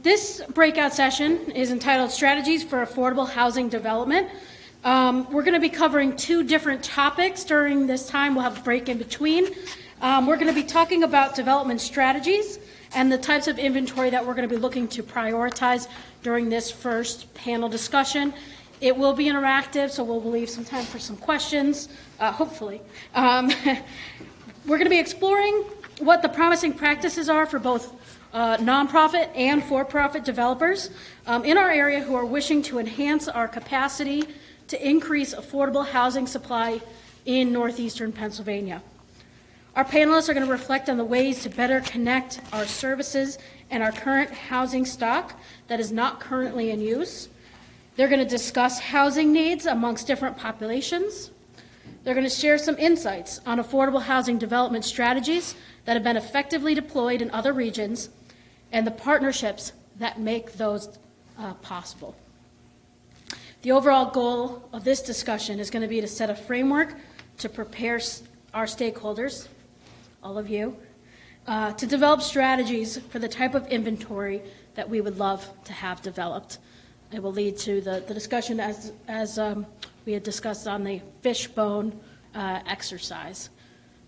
This breakout session is entitled Strategies for Affordable Housing Development. We're going to be covering two different topics during this time. We'll have a break in between. We're going to be talking about development strategies and the types of inventory that we're going to be looking to prioritize during this first panel discussion. It will be interactive, so we'll leave some time for some questions, hopefully. We're going to be exploring what the promising practices are for both nonprofit and for-profit developers in our area who are wishing to enhance our capacity to increase affordable housing supply in northeastern Pennsylvania. Our panelists are going to reflect on the ways to better connect our services and our current housing stock that is not currently in use. They're going to discuss housing needs amongst different populations. They're going to share some insights on affordable housing development strategies that have been effectively deployed in other regions and the partnerships that make those possible. The overall goal of this discussion is going to be to set a framework to prepare our stakeholders, all of you, to develop strategies for the type of inventory that we would love to have developed. It will lead to the discussion as we had discussed on the fishbone exercise.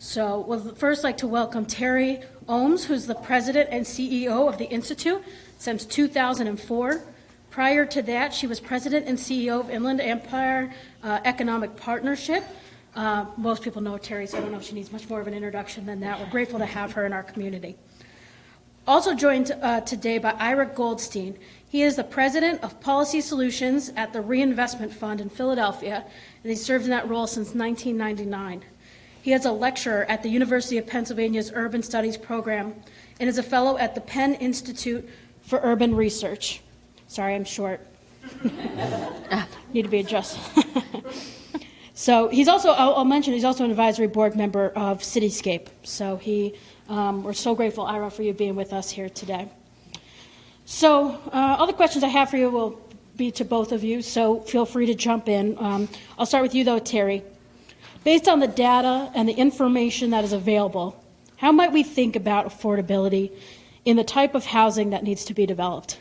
So we'll first like to welcome Terry Ohms, who's the president and CEO of the Institute since 2004. Prior to that, she was president and CEO of Inland Empire Economic Partnership. Most people know Terry, so I don't know if she needs much more of an introduction than that. We're grateful to have her in our community. Also joined today by Ira Goldstein. He is the president of Policy Solutions at the Reinvestment Fund in Philadelphia, and he served in that role since 1999. He is a lecturer at the University of Pennsylvania's Urban Studies program and is a fellow at the Penn Institute for Urban Research. Sorry, I'm short. Need to be adjusted. So he's also, I'll mention, he's also an advisory board member of Cityscape. So we're so grateful, Ira, for you being with us here today. So all the questions I have for you will be to both of you, so feel free to jump in. I'll start with you, though, Terry. Based on the data and the information that is available, how might we think about affordability in the type of housing that needs to be developed?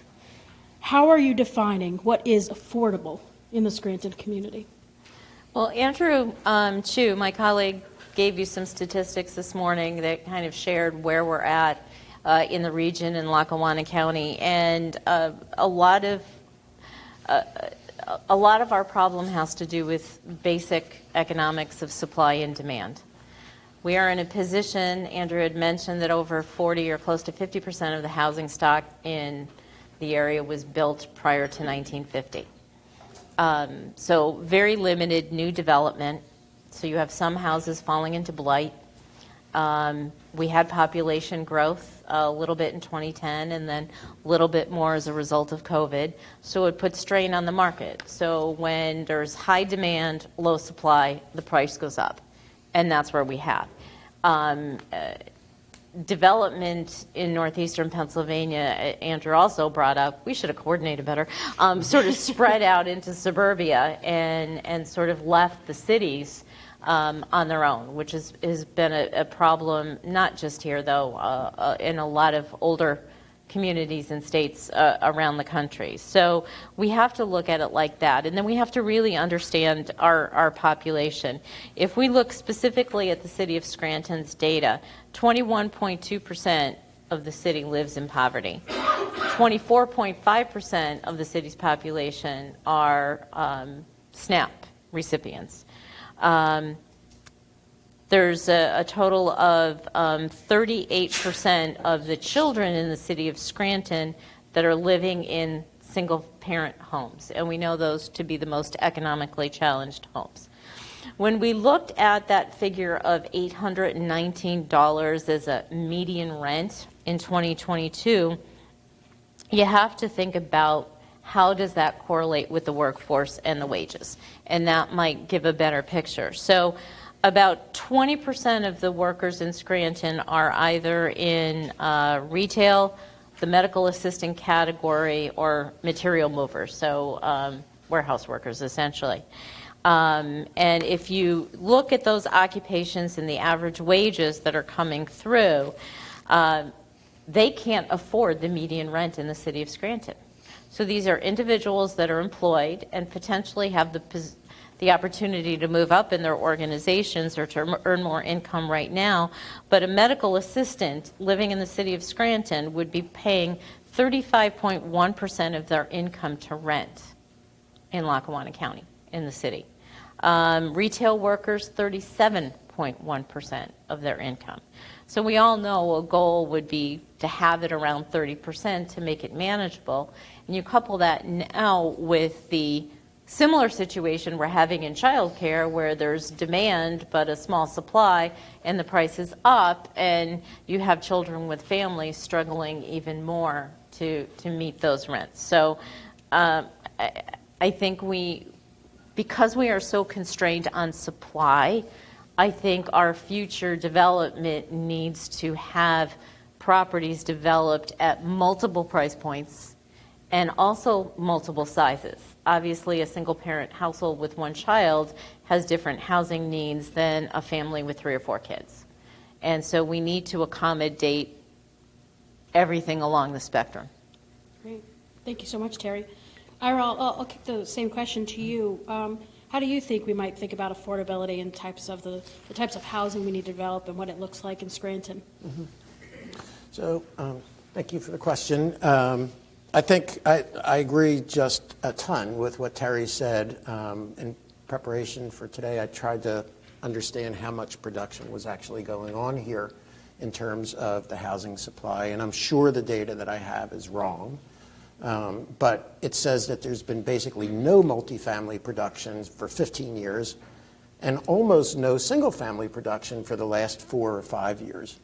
How are you defining what is affordable in the Scranton community? Well, Andrew Chu, my colleague, gave you some statistics this morning that kind of shared where we're at in the region in Lackawanna County, and a lot of our problem has to do with basic economics of supply and demand. We are in a position, Andrew had mentioned, that over 40 or close to 50% of the housing stock in the area was built prior to 1950. So very limited new development. So you have some houses falling into blight. We had population growth a little bit in 2010 and then a little bit more as a result of COVID. So it put strain on the market. So when there's high demand, low supply, the price goes up. And that's where we have. Development in northeastern Pennsylvania, Andrew also brought up, we should have coordinated better, sort of spread out into suburbia and sort of left the cities on their own, which has been a problem, not just here, though, in a lot of older communities and states around the country. So we have to look at it like that. And then we have to really understand our population. If we look specifically at the city of Scranton's data, 21.2% of the city lives in poverty. 24.5% of the city's population are SNAP recipients. There's a total of 38% of the children in the city of Scranton that are living in single-parent homes, and we know those to be the most economically challenged homes. When we looked at that figure of $819 as a median rent in 2022, you have to think about how does that correlate with the workforce and the wages, and that might give a better picture. So about 20% of the workers in Scranton are either in retail, the medical assistant category, or material movers, so warehouse workers essentially. And if you look at those occupations and the average wages that are coming through, they can't afford the median rent in the city of Scranton. So these are individuals that are employed and potentially have the opportunity to move up in their organizations or to earn more income right now, but a medical assistant living in the city of Scranton would be paying 35.1% of their income to rent in Lackawanna County, in the city. Retail workers, 37.1% of their income. So we all know a goal would be to have it around 30% to make it manageable. And you couple that now with the similar situation we're having in childcare, where there's demand but a small supply and the price is up, and you have children with families struggling even more to meet those rents. So I think because we are so constrained on supply, I think our future development needs to have properties developed at multiple price points and also multiple sizes. Obviously, a single-parent household with one child has different housing needs than a family with 3 or 4 kids. And so we need to accommodate everything along the spectrum. Great. Thank you so much, Terry. Ira, I'll kick the same question to you. How do you think we might think about affordability and the types of housing we need to develop and what it looks like in Scranton? Mm-hmm. So thank you for the question. I think I agree just a ton with what Terry said. In preparation for today, I tried to understand how much production was actually going on here in terms of the housing supply, and I'm sure the data that I have is wrong. But it says that there's been basically no multifamily production for 15 years and almost no single-family production for the last 4 or 5 years.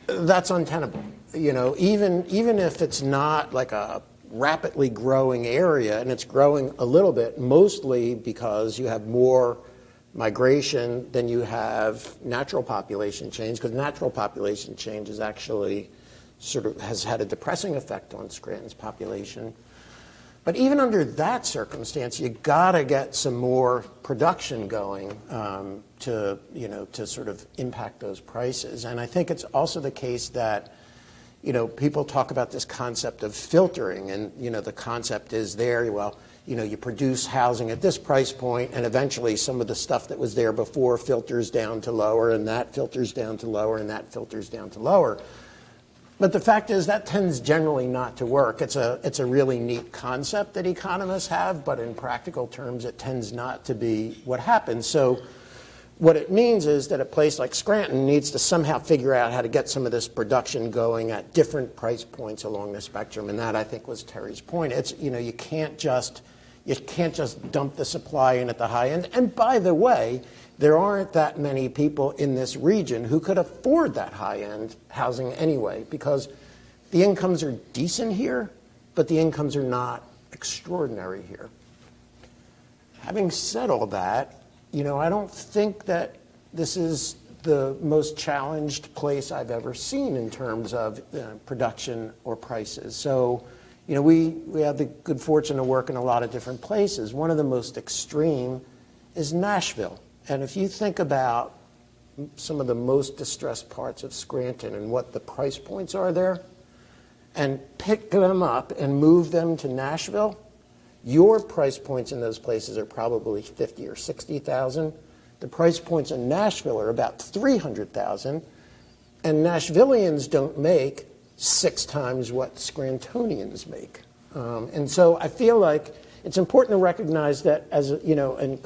That's untenable. You know, even if it's not like a rapidly growing area, and it's growing a little bit, mostly because you have more migration than you have natural population change, because natural population change is actually has had a depressing effect on Scranton's population. But even under that circumstance, you gotta get some more production going to sort of impact those prices. And I think it's also the case that, people talk about this concept of filtering, and, the concept is there, well, you produce housing at this price point, and eventually some of the stuff that was there before filters down to lower, and that filters down to lower, and that filters down to lower. But the fact is that tends generally not to work. It's a really neat concept that economists have, but in practical terms, it tends not to be what happens. So what it means is that a place like Scranton needs to somehow figure out how to get some of this production going at different price points along the spectrum. And that, I think, was Terry's point. It's, you can't just dump the supply in at the high end. And by the way, there aren't that many people in this region who could afford that high-end housing anyway, because the incomes are decent here, but the incomes are not extraordinary here. Having said all that, I don't think that this is the most challenged place I've ever seen in terms of production or prices. So, we have the good fortune to work in a lot of different places. One of the most extreme is Nashville. And if you think about some of the most distressed parts of Scranton and what the price points are there, and pick them up and move them to Nashville, your price points in those places are probably $50,000 or $60,000. The price points in Nashville are about $300,000, and Nashvillians don't make 6 times what Scrantonians make. And so I feel like it's important to recognize that as in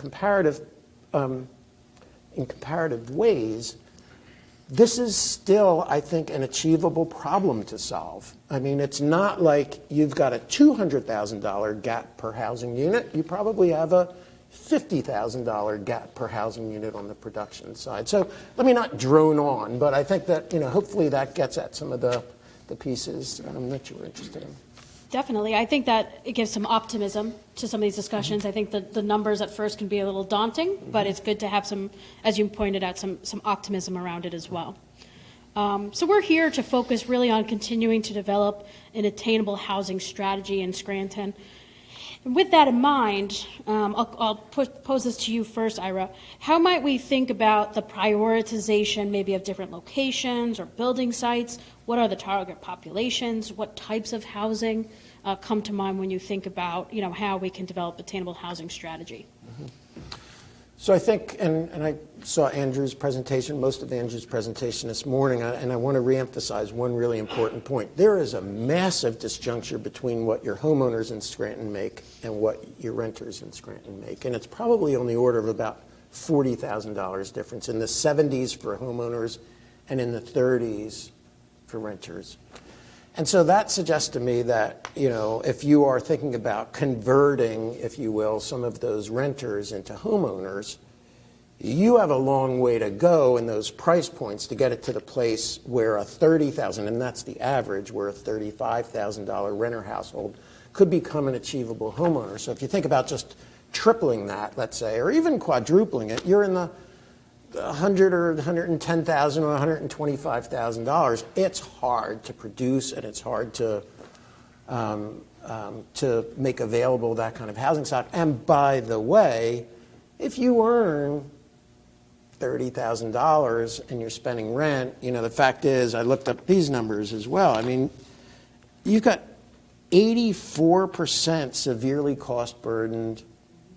comparative ways, this is still, I think, an achievable problem to solve. I mean, it's not like you've got a $200,000 gap per housing unit. You probably have a $50,000 gap per housing unit on the production side. So let me not drone on, but I think that, hopefully that gets at some of the pieces that you were interested in. Definitely. I think that it gives some optimism to some of these discussions. I think that the numbers at first can be a little daunting, but it's good to have some, as you pointed out, some optimism around it as well. So we're here to focus really on continuing to develop an attainable housing strategy in Scranton. And with that in mind, I'll pose this to you first, Ira. How might we think about the prioritization maybe of different locations or building sites? What are the target populations? What types of housing come to mind when you think about, how we can develop attainable housing strategy? So I think, and I saw Andrew's presentation, most of Andrew's presentation this morning, and I want to reemphasize one really important point. There is a massive disjuncture between what your homeowners in Scranton make and what your renters in Scranton make. And it's probably on the order of about $40,000 difference, in the 70s for homeowners and in the 30s for renters. And so that suggests to me that, if you are thinking about converting, if you will, some of those renters into homeowners, you have a long way to go in those price points to get it to the place where a $30,000, and that's the average, where a $35,000 renter household could become an achievable homeowner. So if you think about just tripling that, let's say, or even quadrupling it, you're in the $100,000 or $110,000 or $125,000. It's hard to produce, and it's hard to make available that kind of housing stock. And by the way, if you earn $30,000 and you're spending rent, the fact is, I looked up these numbers as well. I mean, you've got 84% severely cost-burdened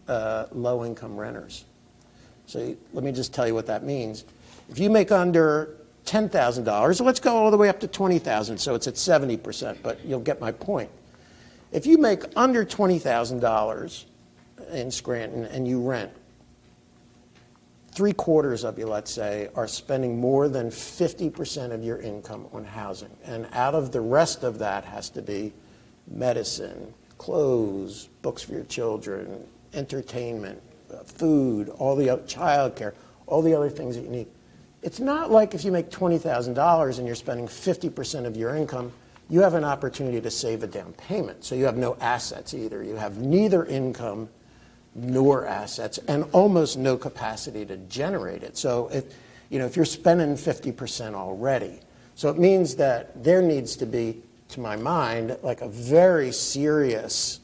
low-income renters. So let me just tell you what that means. If you make under $10,000, let's go all the way up to $20,000, so it's at 70%, but you'll get my point. If you make under $20,000 in Scranton and you rent, 3/4 of you, let's say, are spending more than 50% of your income on housing. And out of the rest of that has to be medicine, clothes, books for your children, entertainment, food, all the other childcare, all the other things that you need. It's not like if you make $20,000 and you're spending 50% of your income, you have an opportunity to save a down payment. So you have no assets either. You have neither income nor assets and almost no capacity to generate it. So if you're spending 50% already, so it means that there needs to be, to my mind, like a very serious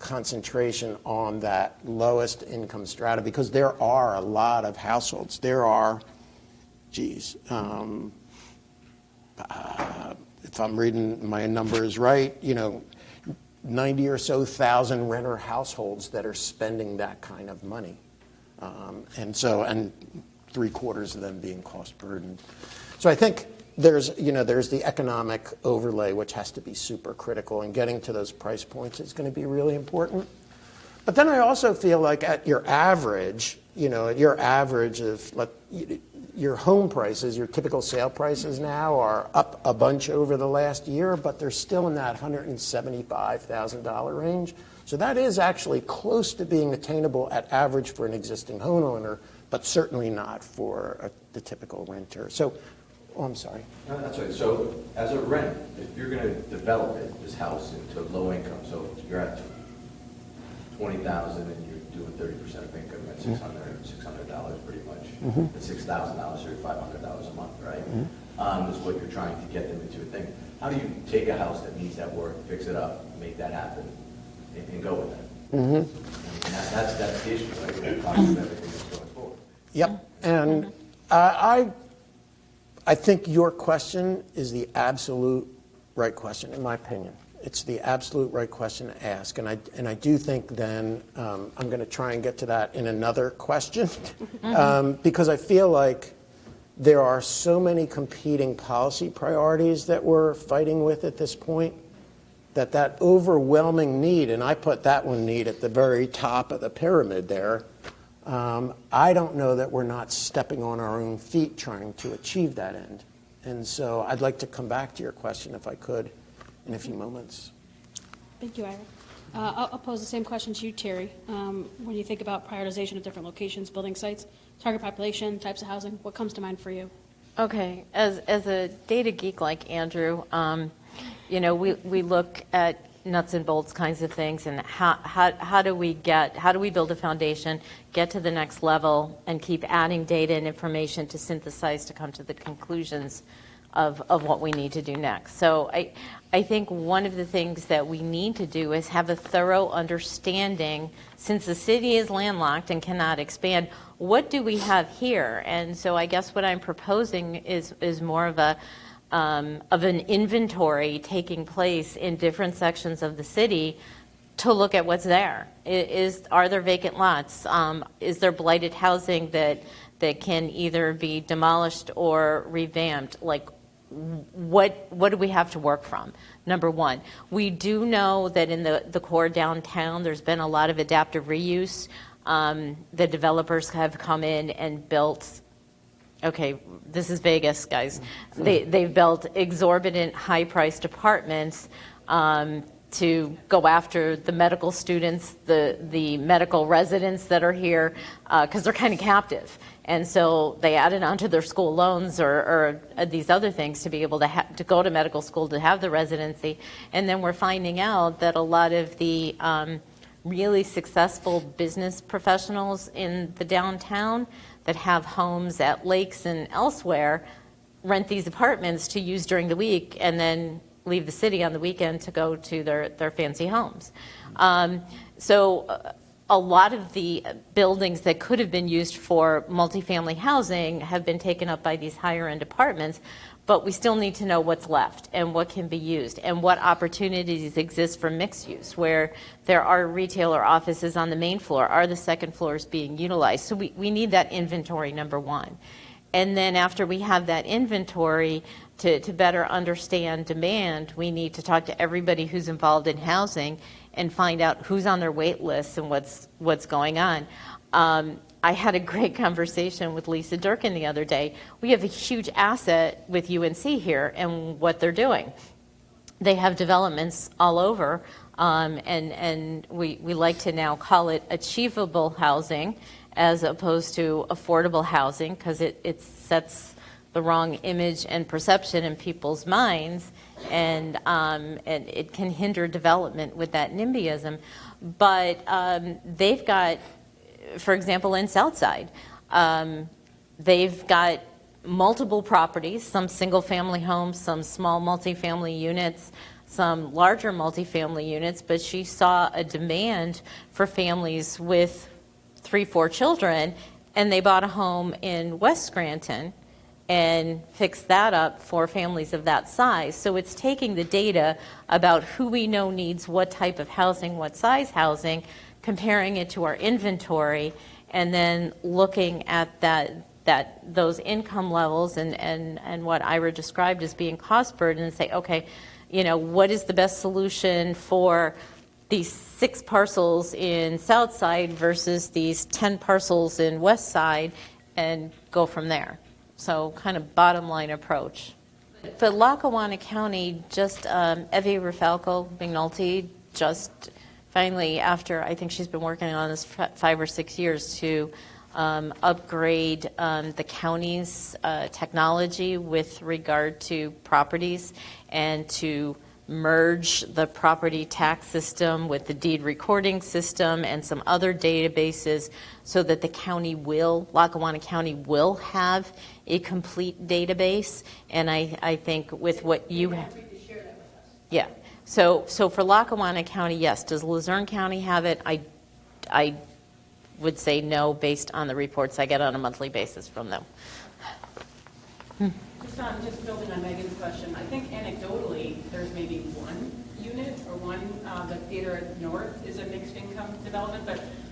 concentration on that lowest income strata, because there are a lot of households. There are, if I'm reading my numbers right, 90 or so thousand renter households that are spending that kind of money. And 3/4 of them being cost burdened. So I think there's the economic overlay, which has to be super critical, and getting to those price points is going to be really important. But then I also feel like at your average, of your home prices, your typical sale prices now are up a bunch over the last year, but they're still in that $175,000 range. So that is actually close to being attainable at average for an existing homeowner, but certainly not for the typical renter. So. Oh, I'm sorry. No, that's right. So as a rent, if you're going to develop this house into low income, so you're at $20,000 and you're doing 30% of income at $600 pretty much. At $6,000, you're $500 a month, right? Is what you're trying to get them into a thing. How do you take a house that needs that work, fix it up, make that happen, and go with that? And that's the issue, right? We're talking about everything that's going forward. Yep. And I think your question is the absolute right question, in my opinion. It's the absolute right question to ask. And I do think then I'm going to try and get to that in another question because I feel like there are so many competing policy priorities that we're fighting with at this point that overwhelming need, and I put that one need at the very top of the pyramid there, I don't know that we're not stepping on our own feet trying to achieve that end. And so I'd like to come back to your question, if I could, in a few moments. Thank you, Ira. I'll pose the same question to you, Terry. When you think about prioritization of different locations, building sites, target population, types of housing, what comes to mind for you? Okay, as a data geek like Andrew, we look at nuts and bolts kinds of things, and how do we build a foundation, get to the next level, and keep adding data and information to synthesize to come to the conclusions of what we need to do next. So I think one of the things that we need to do is have a thorough understanding, since the city is landlocked and cannot expand, what do we have here? And so I guess what I'm proposing is more of a of an inventory taking place in different sections of the city to look at what's there. Are there vacant lots? Is there blighted housing that can either be demolished or revamped? Like, what do we have to work from? Number one, we do know that in the core downtown, there's been a lot of adaptive reuse. The developers have come in and built, okay, this is Vegas, guys. They've built exorbitant, high-priced apartments to go after the medical students, the medical residents that are here, because they're kind of captive. And so they added onto their school loans or these other things to be able to go to medical school, to have the residency. And then we're finding out that a lot of the really successful business professionals in the downtown that have homes at lakes and elsewhere rent these apartments to use during the week and then leave the city on the weekend to go to their fancy homes. So a lot of the buildings that could have been used for multifamily housing have been taken up by these higher end apartments, but we still need to know what's left and what can be used and what opportunities exist for mixed use, where there are retail or offices on the main floor. Are the second floors being utilized? So we need that inventory, number one. And then after we have that inventory, to better understand demand, we need to talk to everybody who's involved in housing and find out who's on their wait list and what's going on. I had a great conversation with Lisa Durkin the other day. We have a huge asset with UNC here and what they're doing. They have developments all over, and we like to now call it achievable housing as opposed to affordable housing, because it sets the wrong image and perception in people's minds, and it can hinder development with that NIMBYism. But they've got, for example, in Southside, they've got multiple properties, some single-family homes, some small multifamily units, some larger multifamily units, but she saw a demand for families with 3-4 children, and they bought a home in West Scranton and fixed that up for families of that size. So it's taking the data about who we know needs what type of housing, what size housing, comparing it to our inventory, and then looking at those income levels and what Ira described as being cost burden, and say, okay, what is the best solution for these 6 parcels in Southside versus these 10 parcels in Westside, and go from there. So kind of bottom line approach. But Lackawanna County, just Evie Rafalco McNulty, just finally, after I think she's been working on this 5 or 6 years, to upgrade the county's technology with regard to properties, and to merge the property tax system with the deed recording system and some other databases, so that Lackawanna County will have a complete database. And I think with what you have, yeah. So for Lackawanna County, yes. Does Luzerne County have it? I would say no, based on the reports I get on a monthly basis from them. Just building on Megan's question, I think anecdotally there's maybe one unit or one, the theater north is a mixed income development,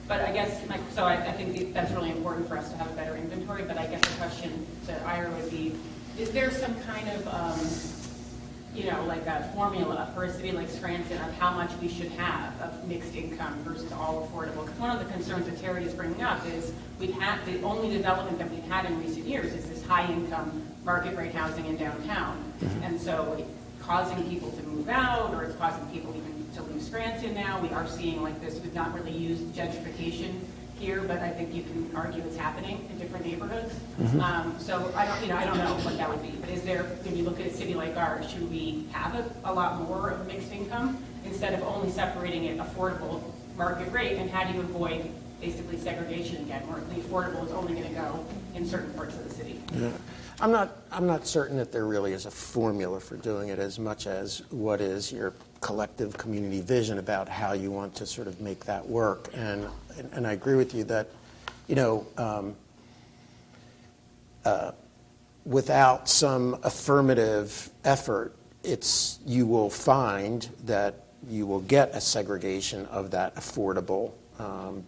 but I guess, I think that's really important for us to have a better inventory, but I guess the question to Ira would be, is there some kind of, like a formula for a city like Scranton of how much we should have of mixed income versus all affordable? Because one of the concerns that Terry is bringing up is the only development that we've had in recent years is this high income market rate housing in downtown. Mm-hmm. And so it's causing people to move out, or it's causing people even to leave Scranton now. We are seeing like this. We've not really used gentrification here, but I think you can argue it's happening in different neighborhoods. Mm-hmm. So I don't know what that would be. But is there, when you look at a city like ours, should we have a lot more of mixed income instead of only separating it affordable market rate? And how do you avoid basically segregation again, where the affordable is only going to go in certain parts of the city? Yeah. I'm not certain that there really is a formula for doing it, as much as what is your collective community vision about how you want to sort of make that work. And I agree with you that, without some affirmative effort, you will find that you will get a segregation of that affordable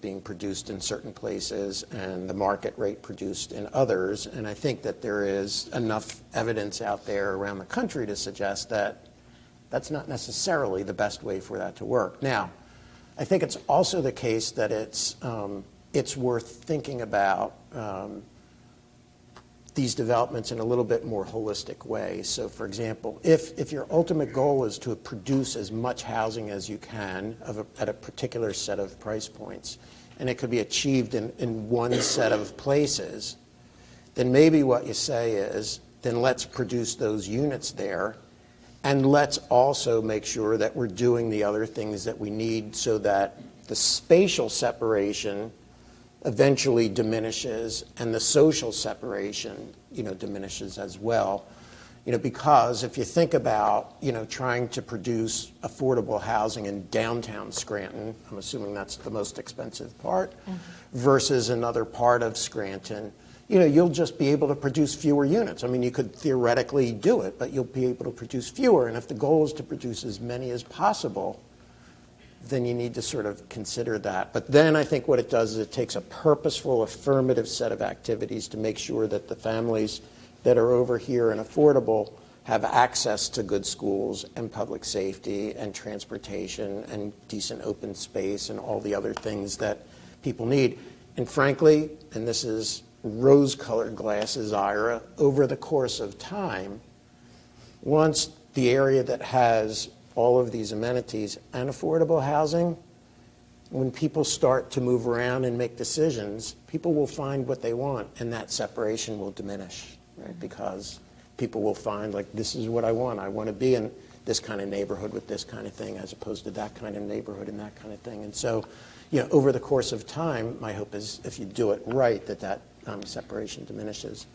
being produced in certain places and the market rate produced in others. And I think that there is enough evidence out there around the country to suggest that that's not necessarily the best way for that to work. Now, I think it's also the case that it's worth thinking about these developments in a little bit more holistic way. So, for example, if your ultimate goal is to produce as much housing as you can at a particular set of price points, and it could be achieved in one set of places, then maybe what you say is, then let's produce those units there, and let's also make sure that we're doing the other things that we need so that the spatial separation eventually diminishes and the social separation, diminishes as well. Because if you think about, trying to produce affordable housing in downtown Scranton, I'm assuming that's the most expensive part, versus another part of Scranton, you'll just be able to produce fewer units. I mean, you could theoretically do it, but you'll be able to produce fewer. And if the goal is to produce as many as possible, then you need to sort of consider that. But then I think what it does is it takes a purposeful, affirmative set of activities to make sure that the families that are over here and affordable have access to good schools and public safety and transportation and decent open space and all the other things that people need. And frankly, and this is rose-colored glasses, Ira, over the course of time, once the area that has all of these amenities and affordable housing, when people start to move around and make decisions, people will find what they want, and that separation will diminish, right? Because people will find, like, this is what I want. I want to be in this kind of neighborhood with this kind of thing as opposed to that kind of neighborhood and that kind of thing. And so, over the course of time, my hope is if you do it right, that separation diminishes.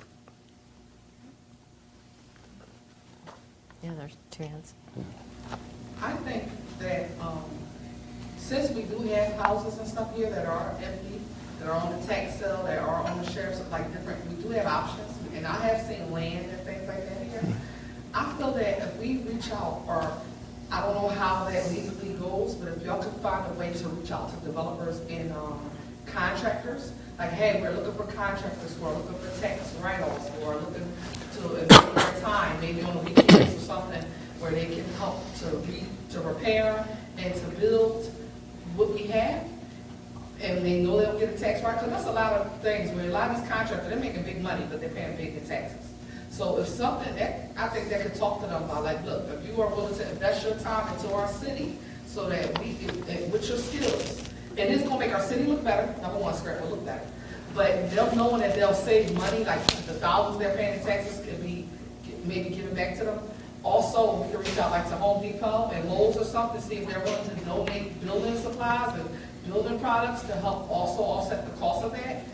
Yeah, there's two hands. I think that since we do have houses and stuff here that are empty, that are on the tax sale, that are on the sheriff's, we do have options, and I have seen land and things like that here. I feel that if we reach out, or I don't know how that legally goes, but if y'all could find a way to reach out to developers and contractors, like, hey, we're looking for contractors who are looking for tax write-offs, who are looking to invest their time, maybe on the weekends or something, where they can help to repair and to build what we have, and they know they'll get a tax write-off. Because that's a lot of things where a lot of these contractors, they're making big money, but they're paying big in taxes. So if something, I think that could talk to them about, like, look, if you are willing to invest your time into our city so that we, with your skills, and it's going to make our city look better. Number one, Scranton will look better. But them knowing that they'll save money, like the thousands they're paying in taxes could be maybe given back to them. Also, we can reach out like to Home Depot and Lowe's or something, see if they're willing to donate building supplies and building products to help also offset the cost of that.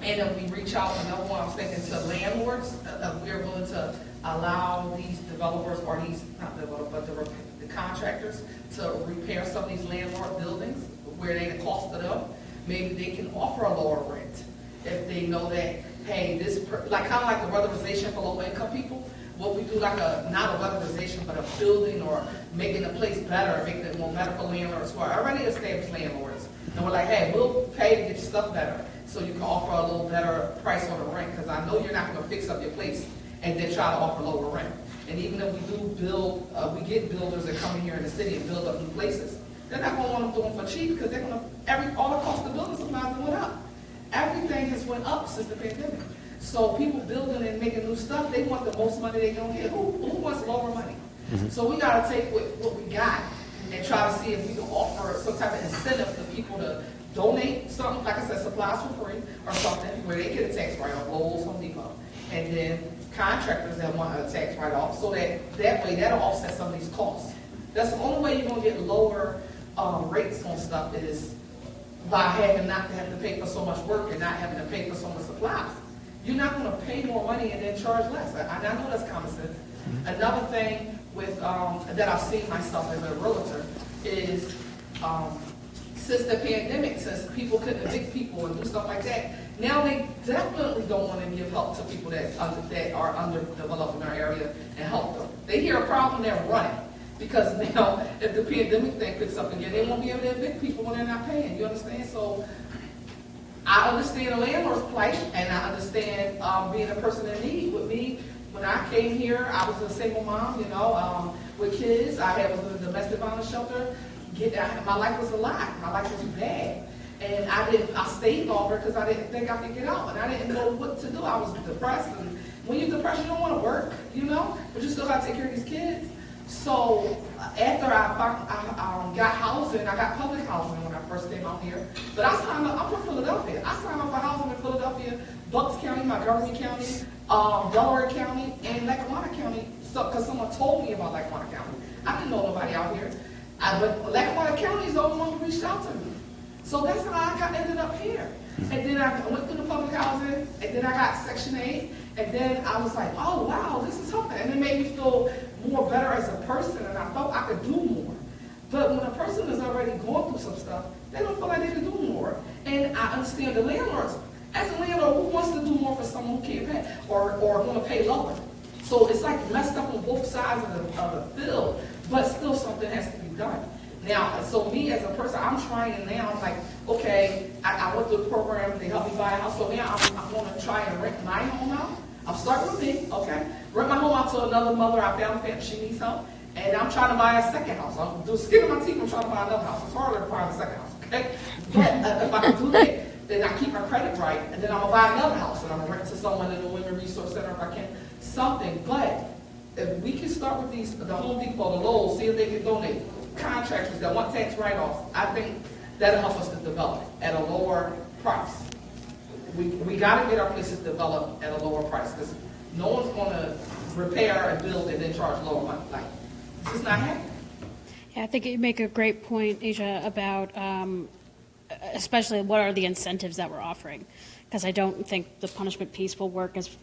And then we reach out, another one I was thinking, to landlords. We're willing to allow these developers, or these, not developers, but the contractors to repair some of these landlord buildings where they the cost of them. Maybe they can offer a lower rent if they know that, hey, this, like kind of like the weatherization for low income people. What we do, like not a weatherization, but a building or making the place better, making it more better for landlords who are already established landlords. And we're like, hey, we'll pay to get your stuff better so you can offer a little better price on the rent, because I know you're not going to fix up your place and then try to offer lower rent. And even if we do build, we get builders that come in here in the city and build up new places, they're not going to want to do them for cheap because they're going to, all the cost of building supplies went up. Everything has went up since the pandemic. So people building and making new stuff, they want the most money they can get. Who wants lower money? Mm-hmm. So we got to take what we got and try to see if we can offer some type of incentive to people to donate something, like I said, supplies for free or something, where they get a tax write-off, Lowe's, Home Depot, and then contractors that want a tax write-off, so that way that'll offset some of these costs. That's the only way you're going to get lower rates on stuff is by having not to have to pay for so much work and not having to pay for so much supplies. You're not going to pay more money and then charge less. I know that's common sense. Mm-hmm. Another thing with that I've seen myself as a realtor is since the pandemic, since people couldn't evict people and do stuff like that, Now they definitely don't want to give help to people that are underdeveloped in our area and help them. They hear a problem, they're running. Because now, if the pandemic thing picks up again, they won't be able to evict people when they're not paying. You understand? So I understand the landlord's plight, and I understand being a person in need. With me, when I came here, I was a single mom, with kids. I was in a domestic violence shelter. My life was a lot. My life was bad. And I stayed longer because I didn't think I could get out, and I didn't know what to do. I was depressed, and when you're depressed, you don't want to work, but you still got to take care of these kids. So after I got housing, I got public housing when I first came out here. But I signed up, I'm from Philadelphia. I signed up for housing in Philadelphia, Bucks County, Montgomery County, Delaware County, and Lackawanna County, because someone told me about Lackawanna County. I didn't know nobody out here. But Lackawanna County is the only one who reached out to me. So that's how I ended up here. And then I went through the public housing, and then I got Section 8, and then I was like, oh, wow, this is something. And it made me feel more better as a person, and I felt I could do more. But when a person is already going through some stuff, they don't feel like they can do more. And I understand the landlords. As a landlord, who wants to do more for someone who can't pay or want to pay lower? So it's like messed up on both sides of the field, but still something has to be done. Now, so me as a person, I'm trying now. I'm like, okay, I went through the program, they helped me buy a house, so now I'm going to try and rent my home out. I'm starting with me, okay? Rent my home out to another mother. I found a family, she needs help. And I'm trying to buy a second house. I'm doing skin of my teeth, I'm trying to buy another house. It's harder to find a second house, okay? But if I can do that, then I keep my credit right, and then I'm going to buy another house, and I'm going to rent to someone in the Women Resource Center if I can. Something, but if we can start with the Home Depot, the Lowe's, see if they can donate. Contractors that want tax write-offs, I think that'll help us to develop at a lower price. We got to get our places developed at a lower price because no one's going to repair and build and then charge lower money. Like, it's just not happening. Yeah, I think you make a great point, Asia, about especially what are the incentives that we're offering. Because I don't think the punishment piece will work as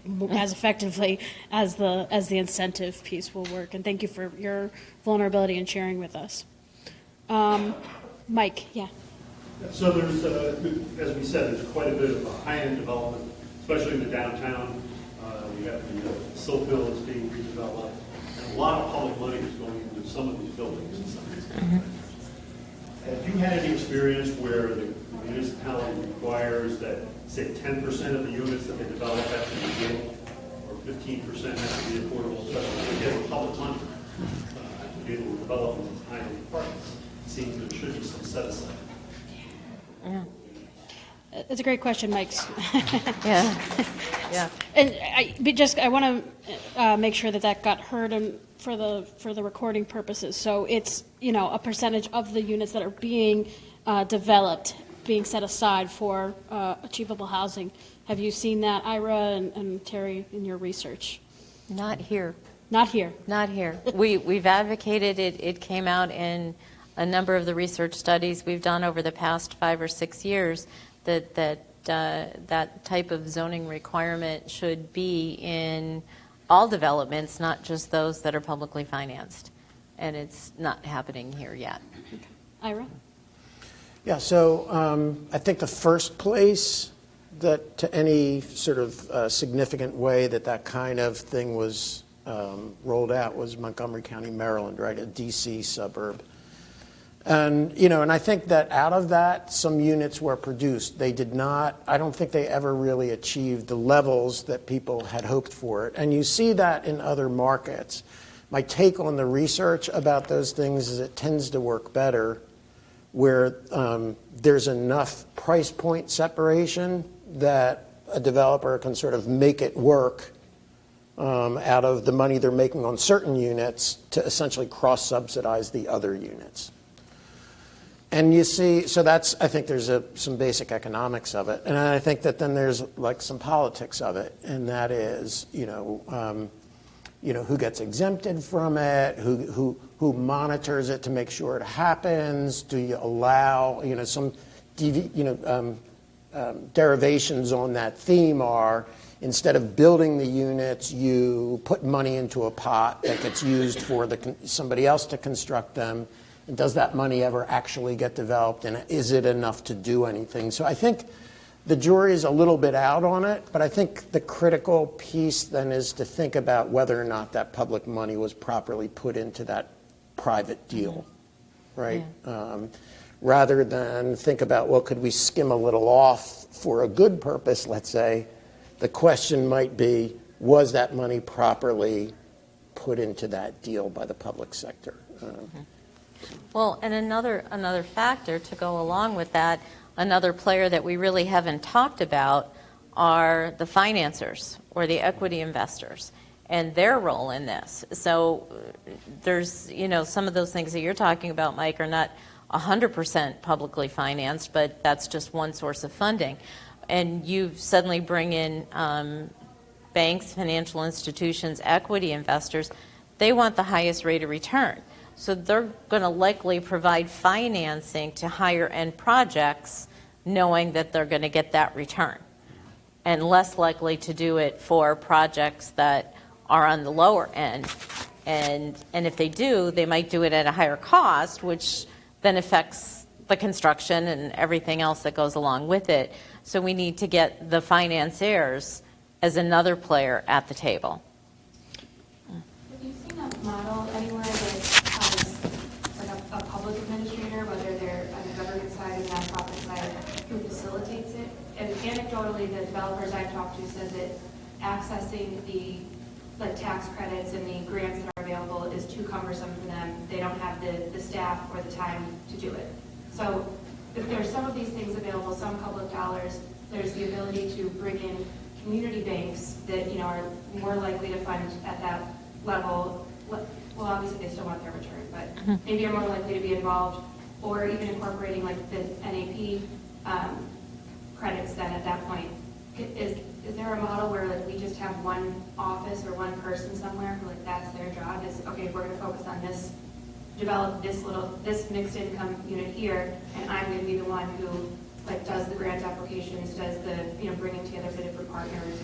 effectively as the incentive piece will work. And thank you for your vulnerability and sharing with us. Mike, yeah. So there's, as we said, there's quite a bit of a high-end development, especially in the downtown. We have the Silk Hill is being redeveloped, and a lot of public money is going into some of these buildings. In some of these Have you had any experience where the municipality requires that, say, 10% of the units that they develop have to be built, or 15% have to be affordable, so they get the public money to be able to develop these high-end apartments? It seems there should be some set-aside. Yeah. It's a great question, Mike's. Yeah. Yeah. And I want to make sure that got heard and for the recording purposes. So it's a percentage of the units that are being developed being set aside for achievable housing. Have you seen that, Ira and Terry, in your research? Not here. Not here. Not here. We've advocated it. It came out in a number of the research studies we've done over the past 5 or 6 years that type of zoning requirement should be in all developments, not just those that are publicly financed. And it's not happening here yet. Ira? Yeah, so I think the first place that to any sort of significant way that kind of thing was rolled out was Montgomery County, Maryland, right, a D.C. suburb. And, and I think that out of that, some units were produced. They did not, I don't think they ever really achieved the levels that people had hoped for it. And you see that in other markets. My take on the research about those things is it tends to work better where there's enough price point separation that a developer can sort of make it work out of the money they're making on certain units to essentially cross-subsidize the other units. And you see, so that's, I think there's some basic economics of it. And I think that then there's like some politics of it. And that is, who gets exempted from it, who monitors it to make sure it happens. Do you allow, some, derivations on that theme are, instead of building the units, you put money into a pot that gets used for somebody else to construct them. And does that money ever actually get developed, and is it enough to do anything? So I think the jury is a little bit out on it, but I think the critical piece then is to think about whether or not that public money was properly put into that private deal, right? Rather than think about, well, could we skim a little off for a good purpose, let's say, the question might be, was that money properly put into that deal by the public sector? Well, and another factor to go along with that, another player that we really haven't talked about are the financiers or the equity investors and their role in this. So there's, some of those things that you're talking about, Mike, are not 100% publicly financed, but that's just one source of funding. And you suddenly bring in banks, financial institutions, equity investors. They want the highest rate of return. So they're going to likely provide financing to higher end projects knowing that they're going to get that return, and less likely to do it for projects that are on the lower end. And if they do, they might do it at a higher cost, which then affects the construction and everything else that goes along with it. So we need to get the financiers as another player at the table. Have you seen a model anywhere that has like a public administrator, whether they're on the government side or the nonprofit side, who facilitates it? And anecdotally, the developers I've talked to said that accessing the tax credits and the grants that are available is too cumbersome for them. They don't have the staff or the time to do it. So if there's some of these things available, some public dollars, there's the ability to bring in community banks that are more likely to fund at that level. Well, obviously they still want their return, but maybe are more likely to be involved, or even incorporating like the NAP credits. Then at that point, is there a model where like we just have one office or one person somewhere who like that's their job? Is okay, we're going to focus on this, develop this mixed income unit here, and I'm going to be the one who like does the grant applications, does the bringing together the different partners,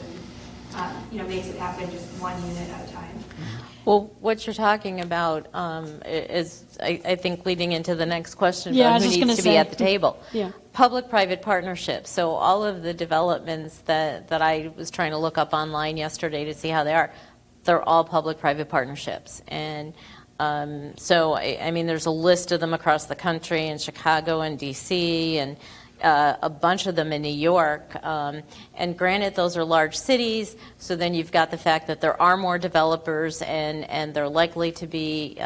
and makes it happen just one unit at a time. Well, what you're talking about is, I think, leading into the next question Yeah, I about was who just needs gonna to say. be at the table. Yeah. Public-private partnerships. So all of the developments that I was trying to look up online yesterday to see how they are, they're all public-private partnerships. And so, I mean, there's a list of them across the country in Chicago and D.C. and a bunch of them in New York. And granted, those are large cities, so then you've got the fact that there are more developers and they're likely to be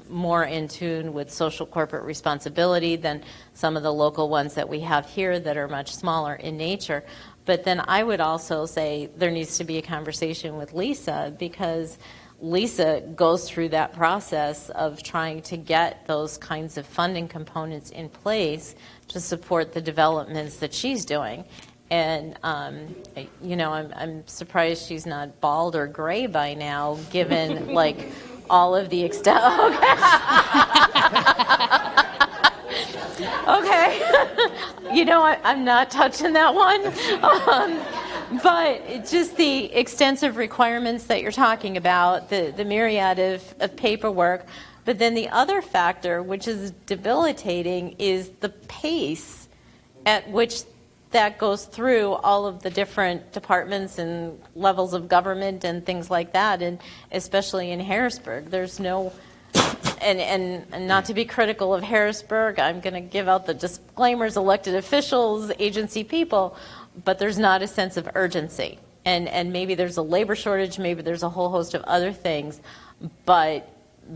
more in tune with social corporate responsibility than some of the local ones that we have here that are much smaller in nature. But then I would also say there needs to be a conversation with Lisa, because Lisa goes through that process of trying to get those kinds of funding components in place to support the developments that she's doing. And, I'm surprised she's not bald or gray by now, given like all of the extent. Okay. I'm not touching that one. But just the extensive requirements that you're talking about, the myriad of paperwork. But then the other factor, which is debilitating, is the pace at which that goes through all of the different departments and levels of government and things like that, and especially in Harrisburg. There's no, and not to be critical of Harrisburg, I'm going to give out the disclaimers, elected officials, agency people, but there's not a sense of urgency. And maybe there's a labor shortage, maybe there's a whole host of other things, but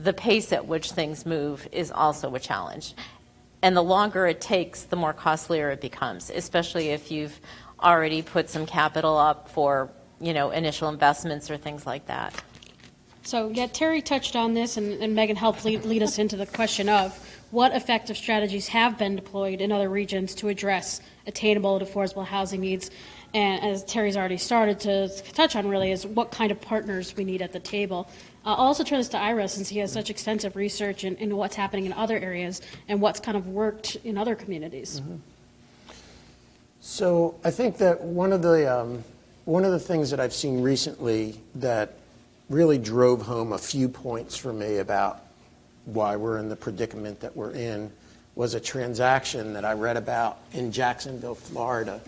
the pace at which things move is also a challenge. And the longer it takes, the more costlier it becomes, especially if you've already put some capital up for, initial investments or things like that. So, yeah, Terry touched on this, and Megan helped lead us into the question of what effective strategies have been deployed in other regions to address attainable and affordable housing needs. And as Terry's already started to touch on, really, is what kind of partners we need at the table. I'll also turn this to Ira, since he has such extensive research in what's happening in other areas and what's kind of worked in other communities. Mm-hmm. So I think that one of the things that I've seen recently that really drove home a few points for me about why we're in the predicament that we're in was a transaction that I read about in Jacksonville, Florida,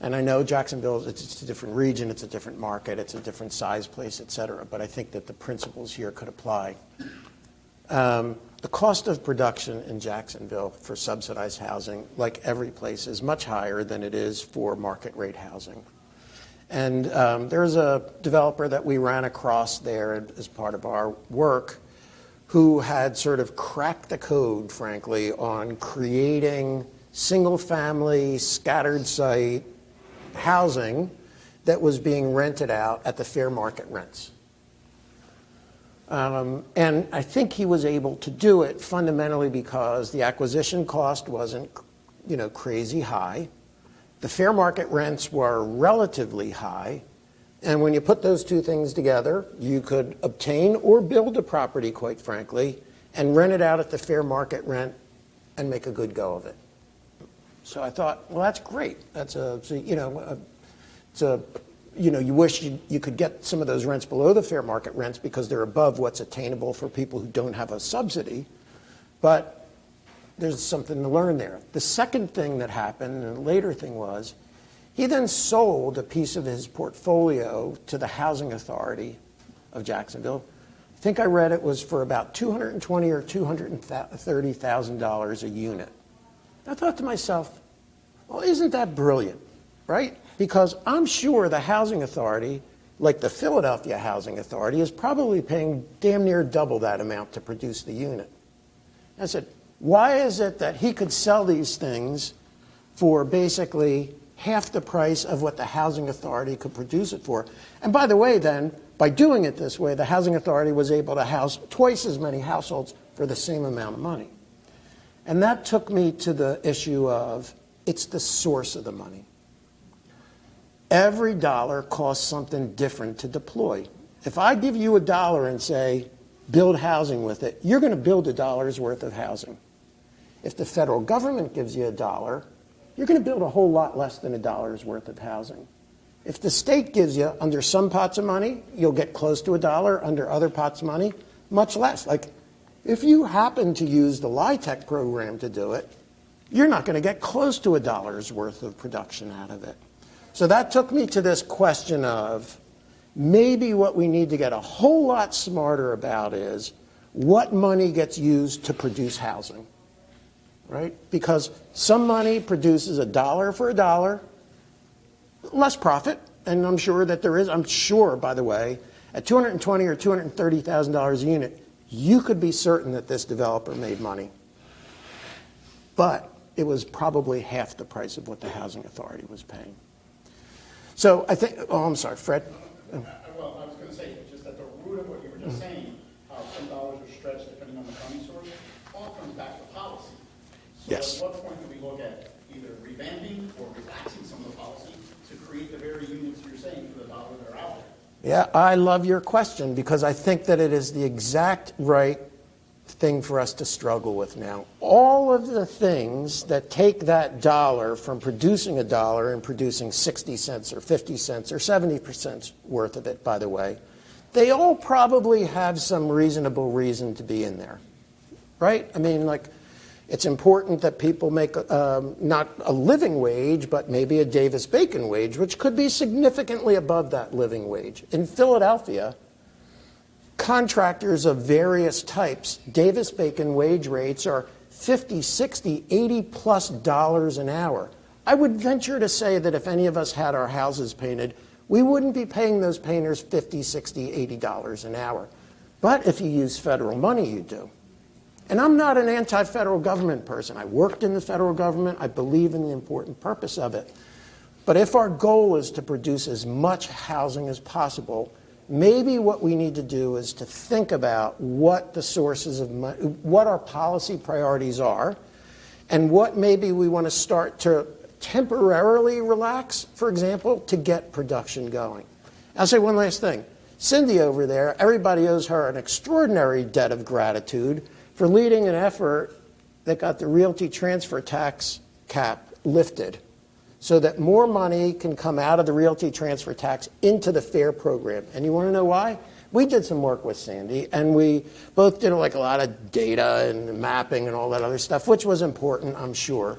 And I know Jacksonville, it's a different region, it's a different market, it's a different size place, et cetera, but I think that the principles here could apply. The cost of production in Jacksonville for subsidized housing, like every place, is much higher than it is for market rate housing. And there's a developer that we ran across there as part of our work who had sort of cracked the code, frankly, on creating single-family, scattered site housing that was being rented out at the fair market rents. And I think he was able to do it fundamentally because the acquisition cost wasn't, crazy high. The fair market rents were relatively high. And when you put those two things together, you could obtain or build a property, quite frankly, and rent it out at the fair market rent and make a good go of it. So I thought, well, that's great. You wish you could get some of those rents below the fair market rents because they're above what's attainable for people who don't have a subsidy. But there's something to learn there. The second thing that happened, and the later thing was, he then sold a piece of his portfolio to the Housing Authority of Jacksonville. I think I read it was for about $220,000 or $230,000 a unit. I thought to myself, well, isn't that brilliant, right? Because I'm sure the Housing Authority, like the Philadelphia Housing Authority, is probably paying damn near double that amount to produce the unit. I said, why is it that he could sell these things for basically half the price of what the Housing Authority could produce it for? And by the way, then, by doing it this way, the Housing Authority was able to house twice as many households for the same amount of money. And that took me to the issue of it's the source of the money. Every dollar costs something different to deploy. If I give you $1 and say, build housing with it, you're going to build $1's worth of housing. If the federal government gives you $1, you're going to build a whole lot less than $1's worth of housing. If the state gives you, under some pots of money, you'll get close to $1, under other pots of money, much less. Like, if you happen to use the LIHTC program to do it, you're not going to get close to $1's worth of production out of it. So that took me to this question of maybe what we need to get a whole lot smarter about is what money gets used to produce housing, right? Because some money produces $1 for $1, less profit, and I'm sure that there is. I'm sure, by the way, at $220,000 or $230,000 a unit, you could be certain that this developer made money. But it was probably half the price of what the Housing Authority was paying. So I think, I'm sorry, Fred? Well, I was going to say, just at the root of what you were just saying, how some dollars are stretched depending on the funding source, all comes back to policy. So Yes. At what point do we look at either revamping or relaxing some of the policy to create the very units you're saying for the dollars that are out there? Yeah, I love your question because I think that it is the exact right thing for us to struggle with now. All of the things that take that dollar from producing $1 and producing 60 cents or 50 cents or 70% worth of it, by the way, they all probably have some reasonable reason to be in there, right? I mean, like, it's important that people make not a living wage, but maybe a Davis-Bacon wage, which could be significantly above that living wage. In Philadelphia, contractors of various types, Davis-Bacon wage rates are $50, $60, $80+ an hour. I would venture to say that if any of us had our houses painted, we wouldn't be paying those painters $50, $60, $80 an hour. But if you use federal money, you do. And I'm not an anti-federal government person. I worked in the federal government. I believe in the important purpose of it. But if our goal is to produce as much housing as possible, maybe what we need to do is to think about what the sources of money, what our policy priorities are, and what maybe we want to start to temporarily relax, for example, to get production going. I'll say one last thing. Cindy over there, everybody owes her an extraordinary debt of gratitude for leading an effort that got the realty transfer tax cap lifted so that more money can come out of the realty transfer tax into the FAIR program. And you want to know why? We did some work with Sandy, and we both did like a lot of data and mapping and all that other stuff, which was important, I'm sure.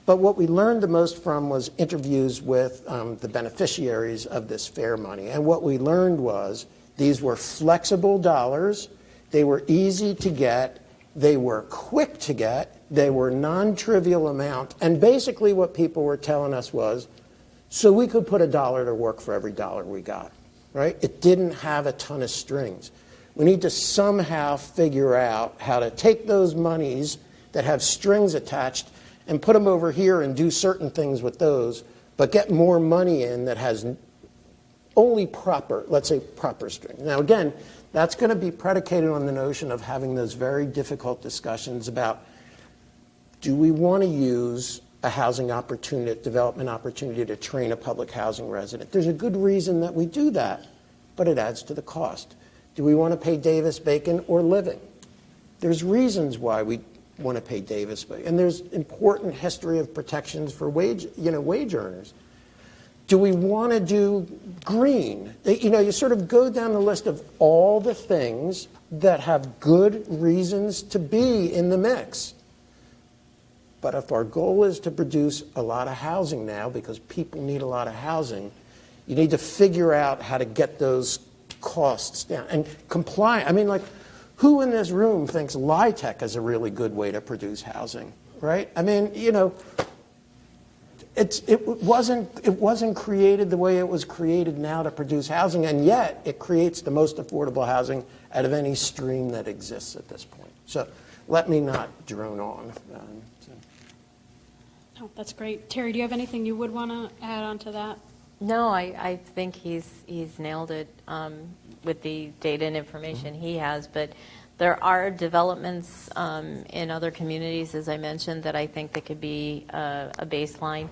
But what we learned the most from was interviews with the beneficiaries of this FAIR money. And what we learned was these were flexible dollars, they were easy to get, they were quick to get, they were non-trivial amount, and basically what people were telling us was, so we could put $1 to work for every dollar we got, right? It didn't have a ton of strings. We need to somehow figure out how to take those monies that have strings attached and put them over here and do certain things with those, but get more money in that has only proper, let's say proper strings. Now again, that's going to be predicated on the notion of having those very difficult discussions about, do we want to use a housing opportunity, development opportunity to train a public housing resident? There's a good reason that we do that, but it adds to the cost. Do we want to pay Davis-Bacon or living? There's reasons why we want to pay Davis-Bacon, and there's important history of protections for wage earners. Do we want to do green? You sort of go down the list of all the things that have good reasons to be in the mix. But if our goal is to produce a lot of housing now, because people need a lot of housing, you need to figure out how to get those costs down. And comply, who in this room thinks LIHTC is a really good way to produce housing, right? It wasn't created the way it was created now to produce housing, and yet it creates the most affordable housing out of any stream that exists at this point. So let me not drone on. Oh, that's great. Terry, do you have anything you would want to add on to that? No, I think he's nailed it with the data and information he has, but there are developments in other communities, as I mentioned, that I think that could be a baseline.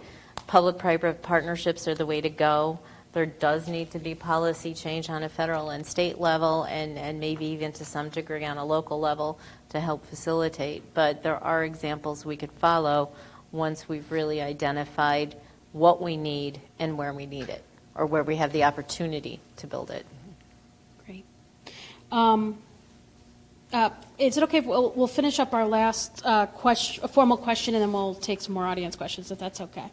Public-private partnerships are the way to go. There does need to be policy change on a federal and state level, and maybe even to some degree on a local level to help facilitate. But there are examples we could follow once we've really identified what we need and where we need it, or where we have the opportunity to build it. Great. Is it okay if we'll finish up our last formal question, and then we'll take some more audience questions, if that's okay.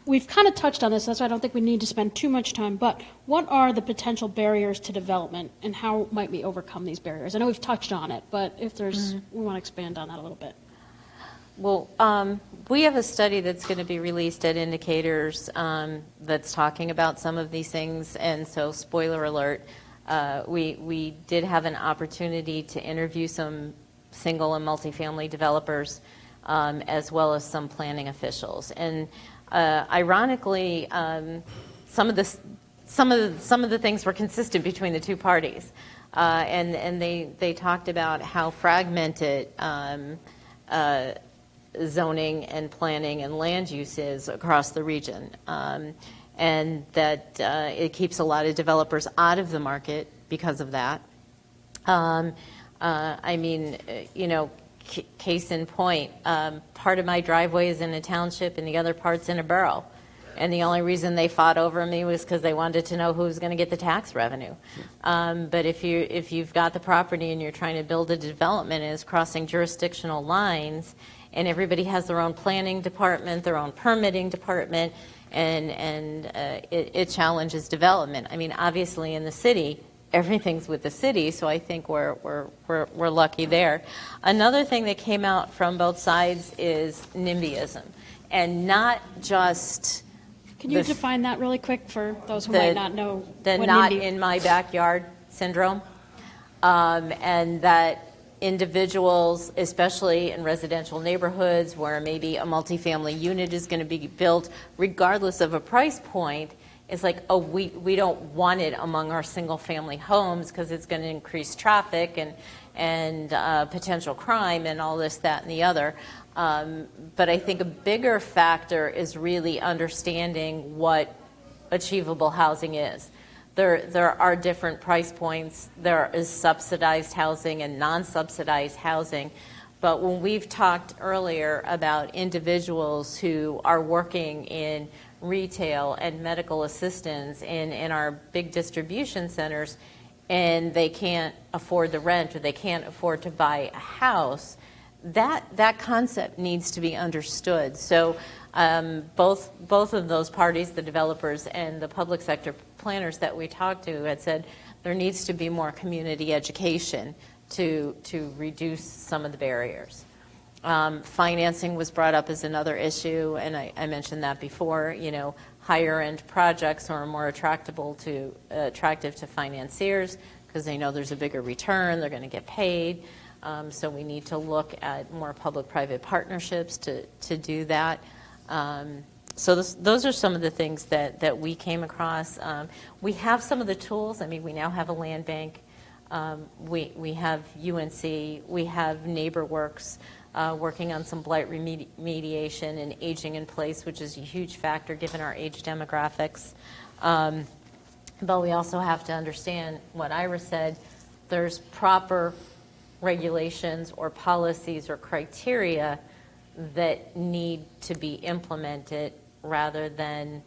We've kind of touched on this, that's why I don't think we need to spend too much time, but what are the potential barriers to development, and how might we overcome these barriers? I know we've touched on it, but if there's, we want to expand on that a little bit. Well, we have a study that's going to be released at Indicators that's talking about some of these things, and so spoiler alert, we did have an opportunity to interview some single and multifamily developers as well as some planning officials. And ironically, some of the things were consistent between the two parties, and they talked about how fragmented zoning and planning and land use is across the region, and that it keeps a lot of developers out of the market because of that. Case in point, part of my driveway is in a township and the other part's in a borough. And the only reason they fought over me was because they wanted to know who was going to get the tax revenue. But if you've got the property and you're trying to build a development and it's crossing jurisdictional lines, and everybody has their own planning department, their own permitting department, and it challenges development. I mean, obviously in the city, everything's with the city, so I think we're lucky there. Another thing that came out from both sides is NIMBYism, and not just. Can you define that really quick for those who might not know? The what not NIMBY in my backyard syndrome, and that individuals, especially in residential neighborhoods where maybe a multifamily unit is going to be built, regardless of a price point, it's like, oh, we don't want it among our single-family homes because it's going to increase traffic and potential crime and all this, that, and the other. But I think a bigger factor is really understanding what achievable housing is. There are different price points. There is subsidized housing and non-subsidized housing. But when we've talked earlier about individuals who are working in retail and medical assistance in our big distribution centers, and they can't afford the rent or they can't afford to buy a house, that concept needs to be understood. So both of those parties, the developers and the public sector planners that we talked to, had said there needs to be more community education to reduce some of the barriers. Financing was brought up as another issue, and I mentioned that before. Higher end projects are more attractive to financiers because they know there's a bigger return, they're going to get paid. So we need to look at more public-private partnerships to do that. So those are some of the things that we came across. We have some of the tools. I mean, we now have a land bank. We have UNC. We have NeighborWorks working on some blight remediation and aging in place, which is a huge factor given our age demographics. But we also have to understand what Ira said. There's proper regulations or policies or criteria that need to be implemented rather than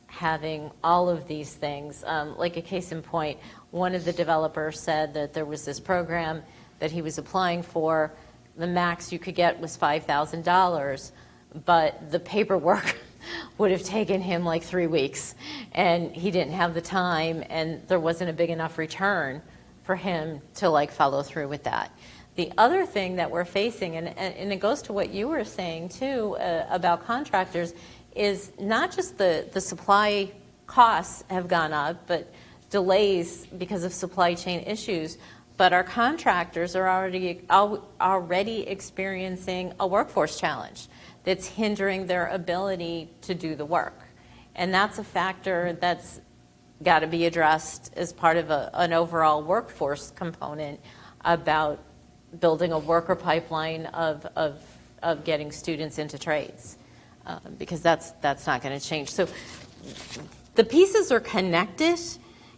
having all of these things. Like a case in point, one of the developers said that there was this program that he was applying for. The max you could get was $5,000, but the paperwork would have taken him like 3 weeks, and he didn't have the time, and there wasn't a big enough return for him to follow through with that. The other thing that we're facing, and it goes to what you were saying too about contractors, is not just the supply costs have gone up, but delays because of supply chain issues, but our contractors are already experiencing a workforce challenge that's hindering their ability to do the work. And that's a factor that's got to be addressed as part of an overall workforce component about building a worker pipeline of getting students into trades, because that's not going to change. So the pieces are connected,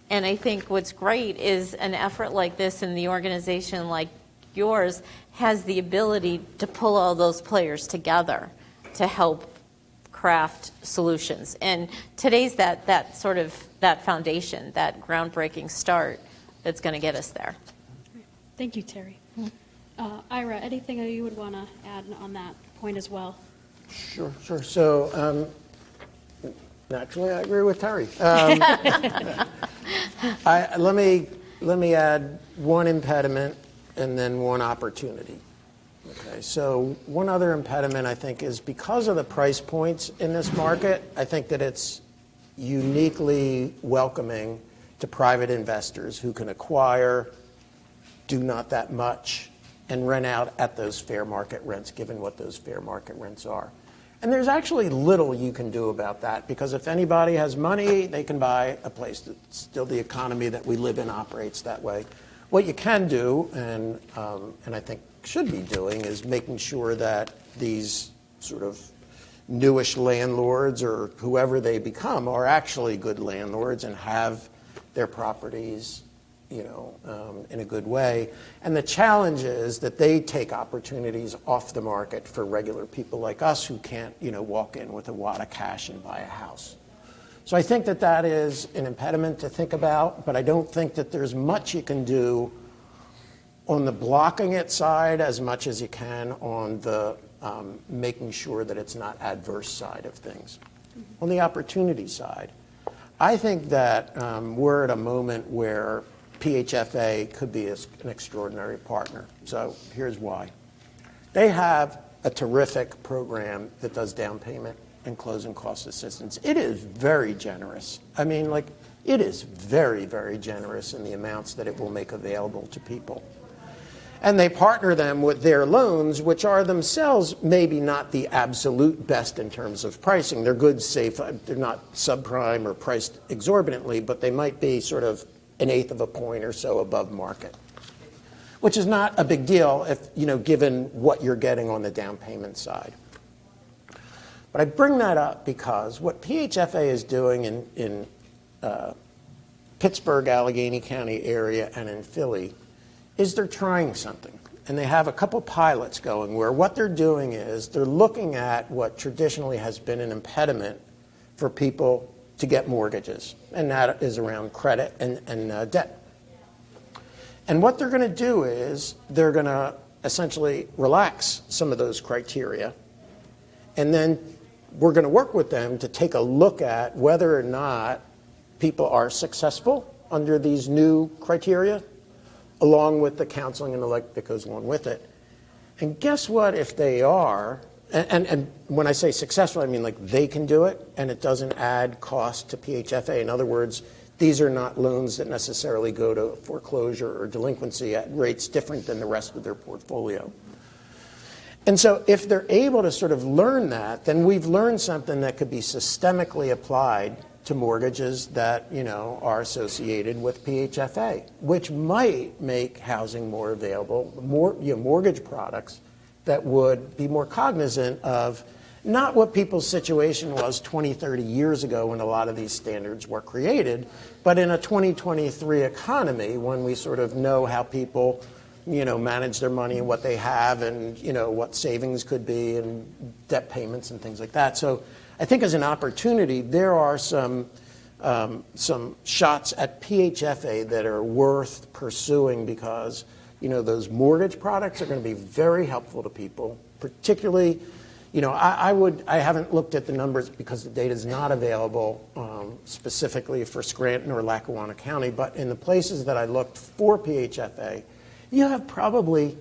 and I think what's great is an effort like this in the organization like yours has the ability to pull all those players together to help craft solutions. And today's that foundation, that groundbreaking start that's going to get us there. Thank you, Terry. Ira, anything that you would want to add on that point as well? Sure. So naturally, I agree with Terry. Let me add one impediment and then one opportunity. Okay, so one other impediment, I think, is because of the price points in this market, I think that it's uniquely welcoming to private investors who can acquire, do not that much, and rent out at those fair market rents, given what those fair market rents are. And there's actually little you can do about that, because if anybody has money, they can buy a place. That's still the economy that we live in operates that way. What you can do, and I think should be doing, is making sure that these sort of newish landlords or whoever they become are actually good landlords and have their properties, in a good way. And the challenge is that they take opportunities off the market for regular people like us who can't, walk in with a wad of cash and buy a house. So I think that is an impediment to think about, but I don't think that there's much you can do on the blocking it side as much as you can on the making sure that it's not adverse side of things. On the opportunity side, I think that we're at a moment where PHFA could be an extraordinary partner. So here's why. They have a terrific program that does down payment and closing cost assistance. It is very generous. I mean, it is very, very generous in the amounts that it will make available to people. And they partner them with their loans, which are themselves maybe not the absolute best in terms of pricing. They're good, safe, they're not subprime or priced exorbitantly, but they might be sort of 1/8 of a point or so above market, which is not a big deal if, given what you're getting on the down payment side. But I bring that up because what PHFA is doing in Pittsburgh, Allegheny County area and in Philly is they're trying something. And they have a couple pilots going where what they're doing is they're looking at what traditionally has been an impediment for people to get mortgages, and that is around credit and debt. And what they're going to do is they're going to essentially relax some of those criteria. And then we're going to work with them to take a look at whether or not people are successful under these new criteria, along with the counseling and the like that goes along with it. And guess what, if they are, and when I say successful, I mean like they can do it and it doesn't add cost to PHFA. In other words, these are not loans that necessarily go to foreclosure or delinquency at rates different than the rest of their portfolio. And so if they're able to sort of learn that, then we've learned something that could be systemically applied to mortgages that, you know, are associated with PHFA, which might make housing more available, more, you know, mortgage products that would be more cognizant of not what people's situation was 20, 30 years ago when a lot of these standards were created, but in a 2023 economy when we sort of know how people, you know, manage their money and what they have and, you know, what savings could be and debt payments and things like that. So I think as an opportunity, there are some shots at PHFA that are worth pursuing because, you know, those mortgage products are going to be very helpful to people, particularly, you know, I haven't looked at the numbers because the data is not available specifically for Scranton or Lackawanna County, but in the places that I looked for PHFA, you have probably,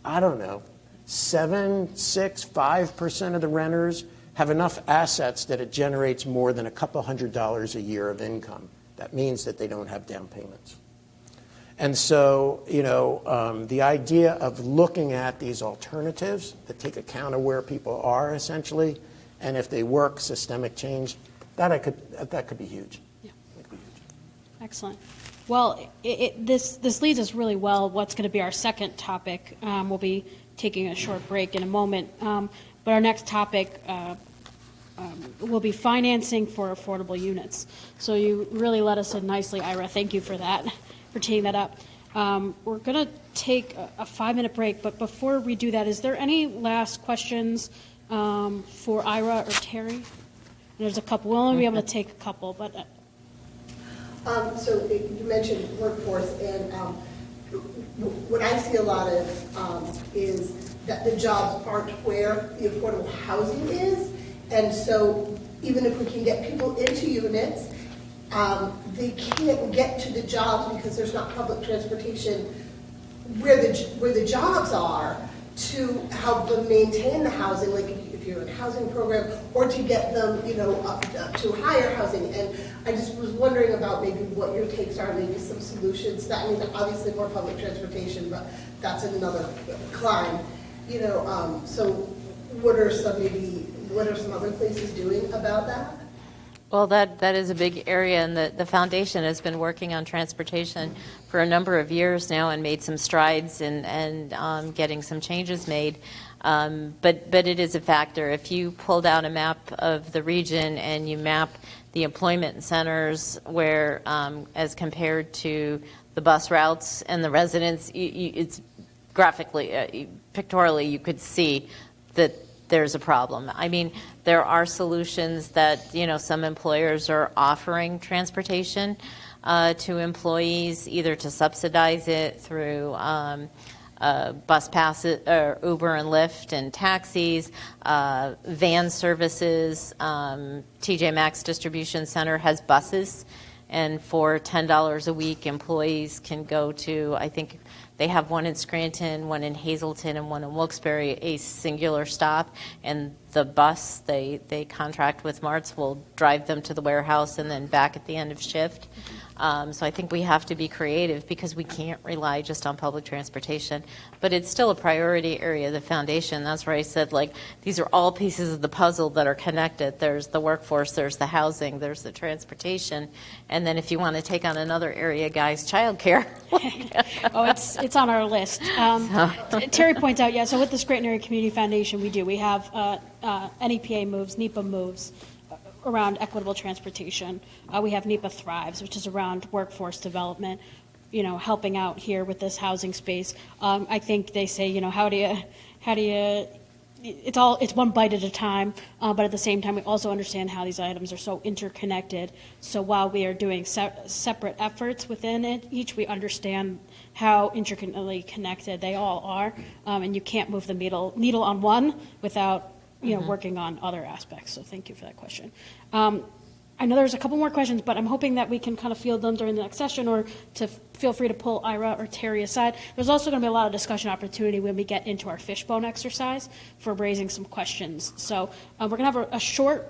I don't know, 7, 6, 5% of the renters have enough assets that it generates more than a couple $100s a year of income. That means that they don't have down payments. And so, you know, the idea of looking at these alternatives that take account of where people are essentially, and if they work, systemic change, that could be huge. Yeah. That could be huge. Excellent. Well, this leads us really well. What's going to be our second topic? We'll be taking a short break in a moment. But our next topic will be financing for affordable units. So you really led us in nicely, Ira. Thank you for that, for teeing that up. We're going to take a 5-minute break, but before we do that, is there any last questions for Ira or Terry? There's a couple. We'll only be able to take a couple, but... So you mentioned workforce, and what I see a lot of is that the jobs aren't where the affordable housing is, and so even if we can get people into units, they can't get to the jobs because there's not public transportation where the jobs are to help them maintain the housing, like if you're in a housing program, or to get them, you know, up to higher housing. And I just was wondering about maybe what your takes are, maybe some solutions. That, I mean, obviously more public transportation, but that's another climb. You know, so what are some other places doing about that? Well, that is a big area, and the foundation has been working on transportation for a number of years now and made some strides and getting some changes made. But it is a factor. If you pulled out a map of the region and you map the employment centers where, as compared to the bus routes and the residents, it's graphically, pictorially, you could see that there's a problem. I mean, there are solutions that, you know, some employers are offering transportation to employees, either to subsidize it through bus passes, or Uber and Lyft and taxis, van services. TJ Maxx Distribution Center has buses, and for $10 a week, employees can go to, I think, they have one in Scranton, one in Hazleton, and one in Wilkes-Barre, a singular stop. And the bus they contract with Marts will drive them to the warehouse and then back at the end of shift. So I think we have to be creative because we can't rely just on public transportation. But it's still a priority area, the foundation. That's where I said, like, these are all pieces of the puzzle that are connected. There's the workforce, there's the housing, there's the transportation. And then if you want to take on another area, guys, childcare. Oh, it's on our list. Terry points out, yeah, so with the Scranton Area Community Foundation, we have NEPA moves, NEPA moves around equitable transportation. We have NEPA Thrives, which is around workforce development, you know, helping out here with this housing space. I think they say, you know, how do you, it's one bite at a time, but at the same time, we also understand how these items are so interconnected. So while we are doing separate efforts within it, each we understand how intricately connected they all are, and you can't move the needle on one without working on other aspects. So thank you for that question. I know there's a couple more questions, but I'm hoping that we can kind of field them during the next session, or to feel free to pull Ira or Terry aside. There's also going to be a lot of discussion opportunity when we get into our fishbone exercise for raising some questions. So we're going to have a short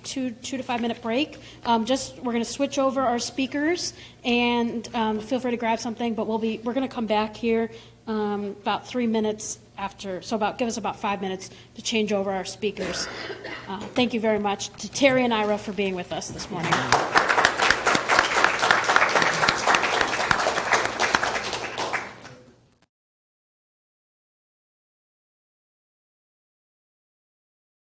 2 to 5 minute break. We're going to switch over our speakers, and feel free to grab something. But we're going to come back here about 3 minutes after, so give us about 5 minutes to change over our speakers. Thank you very much to Terry and Ira for being with us this morning.